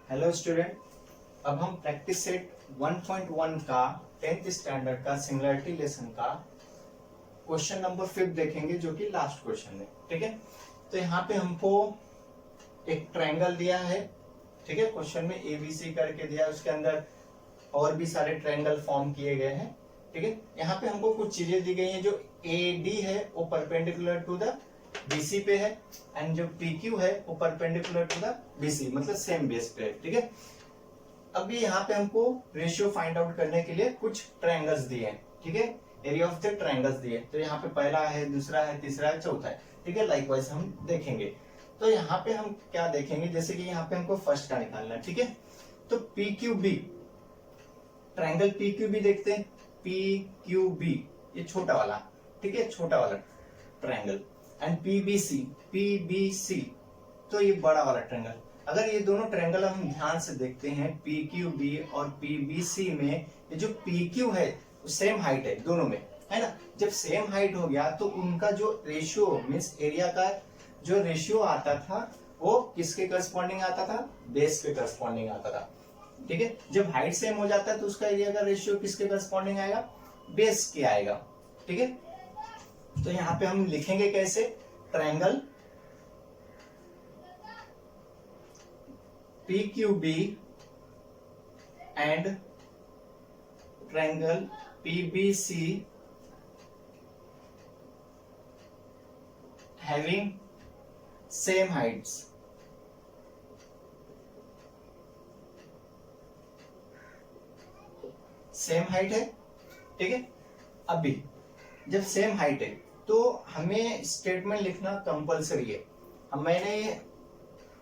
Hello student, अब हम practice set 1.1 का 10th स्टैंडर्ड का सिंगुलैरिटी लेसन का क्वेश्चन नंबर 5 देखेंगे, जो कि लास्ट क्वेश्चन है। ठीक है, तो यहाँ पे हमको एक ट्रायंगल दिया है। ठीक है, क्वेश्चन में ABC करके दिया है, उसके अंदर और भी सारे ट्रायंगल फॉर्म किए गए हैं। ठीक है, यहाँ पे हमको कुछ चीजें दी गई हैं। जो AD है वो परपेंडिकुलर टू द BC पे है, एंड जो PQ है वो परपेंडिकुलर टू द BC, मतलब सेम बेस पे है। ठीक है, अभी यहाँ पे हमको रेशियो फाइंड आउट करने के लिए कुछ ट्रायंगल्स दिए हैं। ठीक है, एरिया ऑफ द ट्रायंगल्स दिए, तो यहाँ पे पहला है, दूसरा है, तीसरा है, चौथा है। ठीक है, लाइकवाइज हम देखेंगे। तो यहाँ पे हम क्या देखेंगे, जैसे कि यहाँ पे हमको फर्स्ट का निकालना है। ठीक है, तो PQB, ट्रायंगल PQB देखते हैं। PQB ये छोटा वाला, ठीक है, छोटा वाला ट्रायंगल, एंड PBC तो ये बड़ा वाला ट्रायंगल। अगर ये दोनों ट्रायंगल हम ध्यान से देखते हैं, PQB और PBC में, ये जो PQ है सेम हाइट है दोनों में, है ना। जब सेम हाइट हो गया तो उनका जो रेशियो मींस एरिया का जो रेशियो आता था वो किसके करस्पॉन्डिंग आता था, बेस के करस्पॉन्डिंग आता था। ठीक है, जब हाइट सेम हो जाता है तो उसका एरिया का रेशियो किसके करस्पॉन्डिंग आएगा, बेस के आएगा। ठीक है, तो यहाँ पे हम लिखेंगे कैसे, triangle PQB and triangle PBC having same Heights. Same height है। ठीक है, अभी जब सेम हाइट है तो हमें स्टेटमेंट लिखना कंपलसरी है। अब मैंने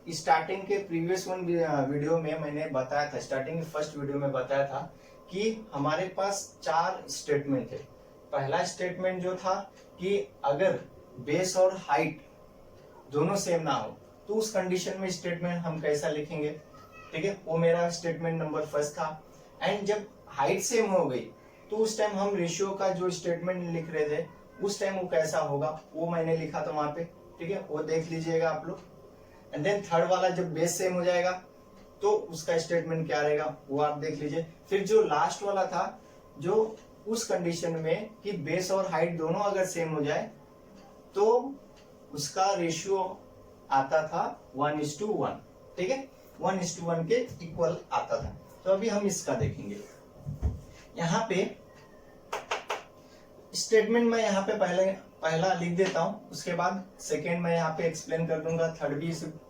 स्टार्टिंग के प्रीवियस वीडियो में मैंने बताया था, स्टार्टिंग के फर्स्ट वीडियो में बताया था कि हमारे पास 4 स्टेटमेंट थे। पहला स्टेटमेंट जो था कि अगर बेस और हाइट दोनों सेम ना हो तो उस कंडीशन में स्टेटमेंट हम कैसा लिखेंगे। ठीक है, वो मेरा स्टेटमेंट नंबर फर्स्ट था। एंड जब हाइट सेम हो गई तो उस टाइम हम रेशियो का जो स्टेटमेंट लिख रहे थे उस टाइम वो कैसा होगा वो मैंने लिखा था वहां पे। ठीक है, वो देख लीजिएगा आप लोग। एंड देन थर्ड वाला जब बेस सेम हो जाएगा तो उसका स्टेटमेंट क्या रहेगा वो आप देख लीजिए। फिर जो लास्ट वाला था, जो उस कंडीशन में कि बेस और हाइट दोनों अगर सेम हो जाए तो उसका रेशियो आता था 1:1। ठीक है, 1:1 के इक्वल आता था। तो अभी हम इसका देखेंगे। यहाँ पे स्टेटमेंट में यहाँ पे पहला लिख देता हूं, उसके बाद सेकेंड में यहाँ पे एक्सप्लेन कर दूंगा, थर्ड भी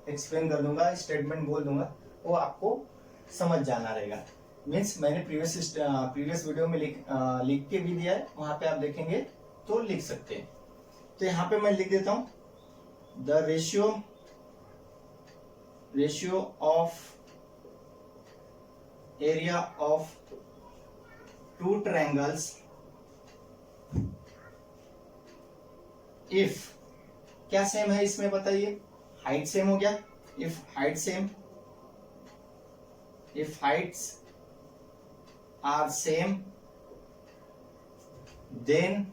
एक्सप्लेन कर दूंगा, स्टेटमेंट बोल दूंगा, वो आपको समझ जाना रहेगा। मीन्स मैंने प्रीवियस वीडियो में लिख के भी दिया है, वहां पे आप देखेंगे तो लिख सकते हैं। तो यहाँ पे मैं लिख देता हूं, the ratio of area of 2 triangles if, क्या सेम है इसमें बताइए, हाइट सेम हो गया। If heights are same then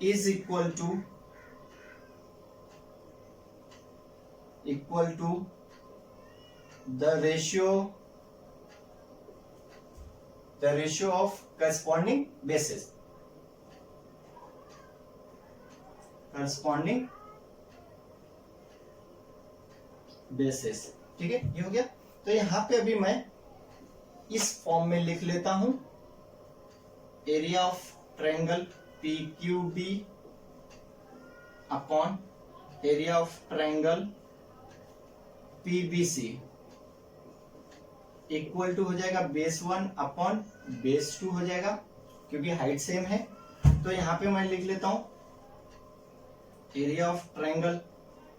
is equal to the ratio of corresponding bases, ठीक है, ये हो गया। तो यहां पे अभी मैं इस फॉर्म में लिख लेता हूं, area of triangle PQB upon area of triangle PBC equal to हो जाएगा बेस 1 अपॉन बेस 2 हो जाएगा, क्योंकि हाइट सेम है। तो यहां पे मैं लिख लेता हूं, area of triangle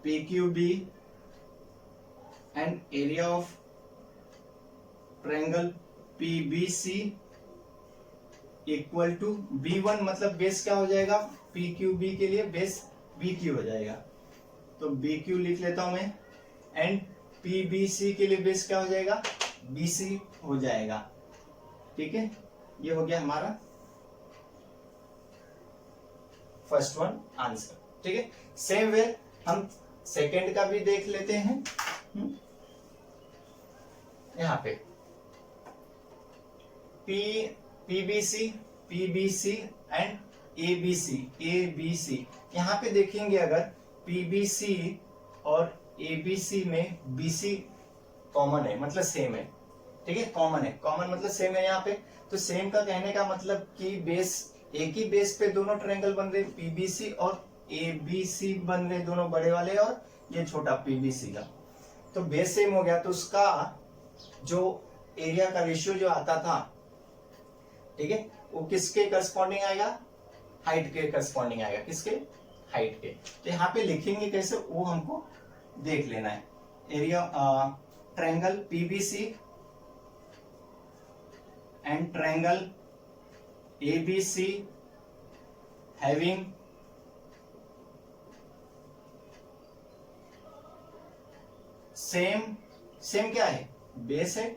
PQB and area of triangle PBC equal to B1, मतलब बेस क्या हो जाएगा, PQB के लिए बेस BQ हो जाएगा, तो BQ लिख लेता हूं मैं। एंड PBC के लिए बेस क्या हो जाएगा, BC हो जाएगा। ठीक है, ये हो गया हमारा फर्स्ट वन आंसर। ठीक है, सेम वे हम सेकंड का भी देख लेते हैं। यहाँ पे PBC, PBC and ABC, ABC. यहाँ पे देखेंगे अगर पीबीसी और एबीसी में बीसी कॉमन है, मतलब सेम है, ठीक है, कॉमन है, कॉमन मतलब सेम है यहाँ पे। तो सेम का कहने का मतलब कि बेस, एक ही बेस पे दोनों ट्रायंगल बन रहे, पीबीसी और एबीसी बन रहे, दोनों बड़े वाले और ये छोटा पीबीसी का। तो बेस सेम हो गया, तो उसका जो एरिया का रेशियो जो आता था, ठीक है, वो किसके करस्पॉन्डिंग आएगा, हाइट के करस्पॉन्डिंग आएगा, किसके, हाइट के। तो यहाँ पे लिखेंगे कैसे वो हमको देख लेना है। Area triangle PBC and triangle ABC having same, same क्या है, बेस है,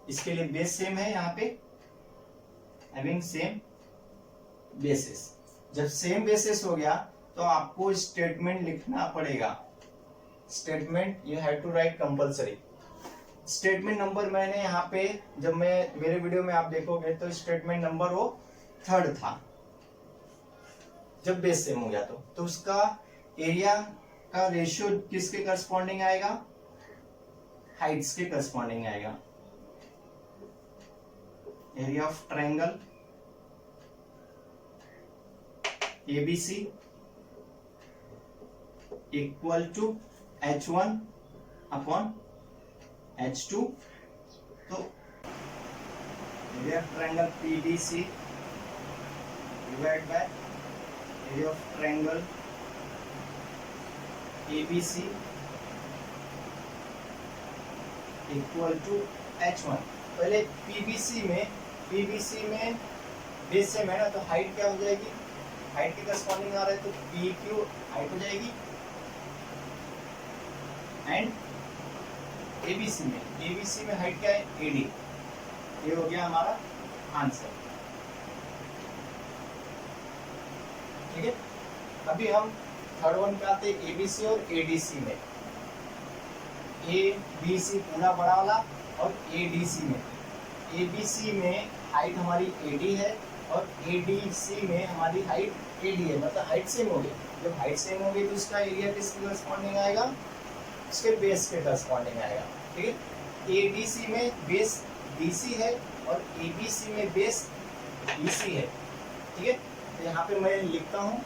इसके लिए बेस सेम है यहाँ पे, हैविंग सेम बेसिस। जब सेम बेसिस हो गया तो आपको स्टेटमेंट लिखना पड़ेगा, statement you have to write compulsory. Statement number मैंने यहाँ पे, जब मैं मेरे वीडियो में आप देखोगे तो स्टेटमेंट नंबर वो 3rd था, जब बेस सेम हो गया तो उसका एरिया का रेशियो किसके करस्पॉन्डिंग आएगा, हाइट्स के करस्पॉन्डिंग आएगा। Area of triangle ABC equal to H1 upon H2। तो area of triangle PDC divide by area of triangle ABC equal to H1। पहले PBC में बेस सेम है ना, तो हाइट क्या हो जाएगी, हाइट के करस्पॉन्डिंग आ रहा है तो PQ हाइट हो जाएगी। एंड ABC में हाइट क्या है, AD। ये हो गया हमारा आंसर, ठीक है। अभी हम 3rd वन पे आते हैं, ABC और ADC में। ABC पूरा बड़ा वाला और ADC में, ABC में हाइट हमारी AD है और ADC में हमारी हाइट AD है, मतलब हाइट सेम हो गई। जब हाइट सेम हो गई तो उसका एरिया किसके करस्पॉन्डिंग आएगा, उसके बेस के करस्पॉन्डिंग आएगा, ठीक है। ADC में बेस BC है और ABC में बेस BC है, ठीक है। तो यहाँ पे मैं लिखता हूँ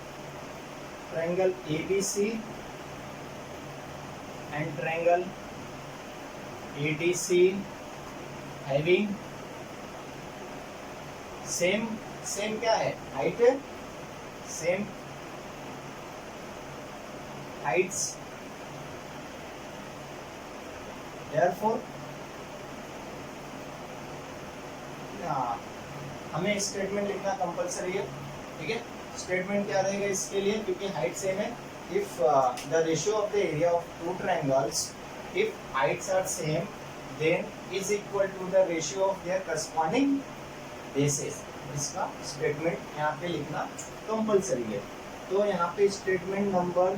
triangle ABC and triangle ADC having same, same क्या है, हाइट, सेम हाइट्स, देयरफॉर हमें स्टेटमेंट लिखना कंपलसरी है, ठीक है। स्टेटमेंट क्या रहेगा इसके लिए, क्योंकि हाइट सेम है। If the ratio of the area of two triangles, if heights are same, then is equal to the ratio of their corresponding bases. इसका स्टेटमेंट यहाँ पे लिखना कंपलसरी है। तो यहाँ पे स्टेटमेंट नंबर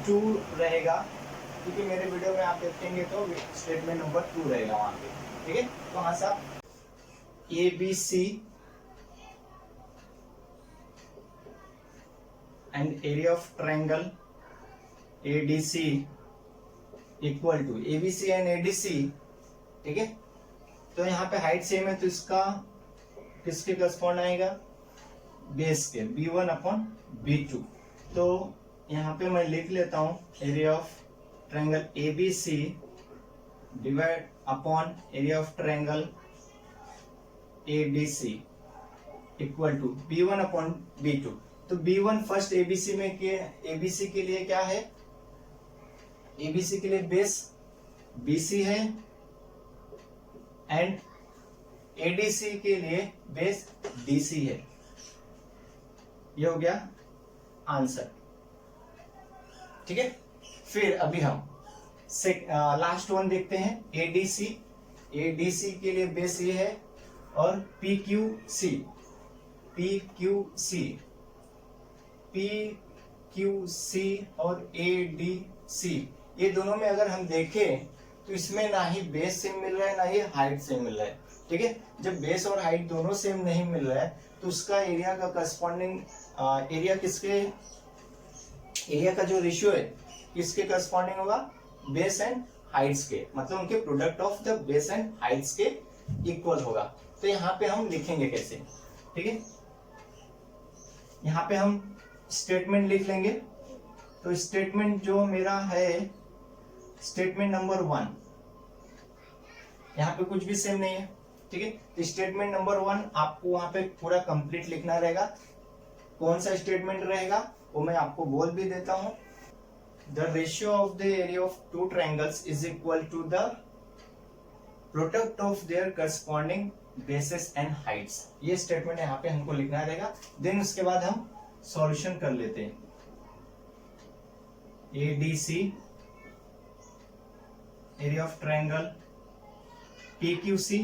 2 रहेगा, क्योंकि मेरे वीडियो में आप देखेंगे तो स्टेटमेंट नंबर 2 रहेगा वहाँ पे, ठीक है। तो वहाँ से आप ABC and area of triangle ADC equal to ABC and ADC, ठीक है। तो यहाँ पे हाइट सेम है तो इसका किसके करस्पॉन्ड आएगा, बेस के, B1 अपॉन B2। तो यहाँ पे मैं लिख लेता हूँ area of triangle ABC divide upon area of triangle ADC equal to B1 upon B2। तो B1 फर्स्ट ABC में के, ABC के लिए क्या है, ABC के लिए बेस BC है एंड ADC के लिए बेस DC है। ये हो गया आंसर, ठीक है। फिर अभी हम लास्ट वन देखते हैं, ADC। ADC के लिए बेस ये है और PQC और ADC, ये दोनों में अगर हम देखें तो इसमें ना ही बेस सेम मिल रहा है ना ही हाइट सेम मिल रहा है, ठीक है। जब बेस और हाइट दोनों सेम नहीं मिल रहा है तो उसका एरिया का करस्पॉन्डिंग एरिया का जो रेशियो है किसके करस्पॉन्डिंग होगा, बेस एंड हाइट्स के, मतलब उनके product of the base and Heights के इक्वल होगा। तो यहाँ पे हम लिखेंगे कैसे, ठीक है। यहाँ पे हम स्टेटमेंट लिख लेंगे। तो स्टेटमेंट जो मेरा है स्टेटमेंट नंबर 1, यहाँ पे कुछ भी सेम नहीं है, ठीक है। तो स्टेटमेंट नंबर 1 आपको वहां पे पूरा कंप्लीट लिखना रहेगा। कौन सा स्टेटमेंट रहेगा वो मैं आपको बोल भी देता हूं। The ratio of the area of two triangles is equal to the product of their corresponding bases and heights. ये स्टेटमेंट यहाँ पे हमको लिखना रहेगा। देन उसके बाद हम सॉल्यूशन कर लेते हैं। ADC area of triangle PQC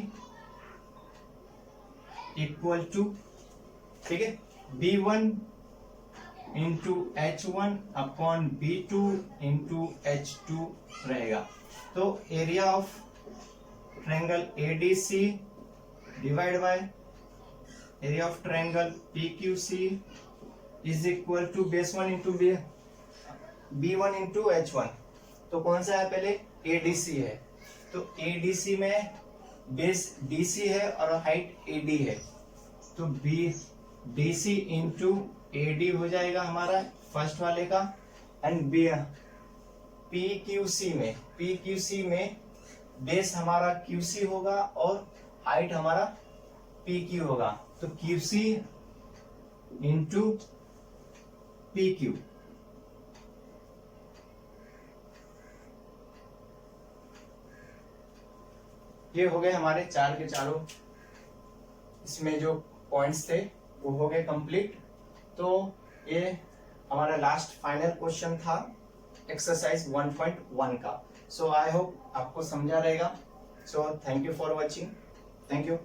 equal to, ठीक है, B1 into H1 upon B2 into H2 रहेगा। तो area of triangle ADC divide by area of triangle PQC is equal to base 1 into B1 into H1। तो कौन सा है, पहले ADC है। तो ADC में बेस DC है और हाइट AD है, तो DC इंटू AD हो जाएगा हमारा फर्स्ट वाले का। एंड PQC में बेस हमारा QC होगा और हाइट हमारा PQ होगा। तो QC इंटू PQ, ये हो गए हमारे चार के चारों, इसमें जो पॉइंट्स थे वो हो गए कंप्लीट। तो ये हमारा लास्ट फाइनल क्वेश्चन था एक्सरसाइज 1.1 का। सो आई होप आपको समझा रहेगा। So thank you for watching, thank you.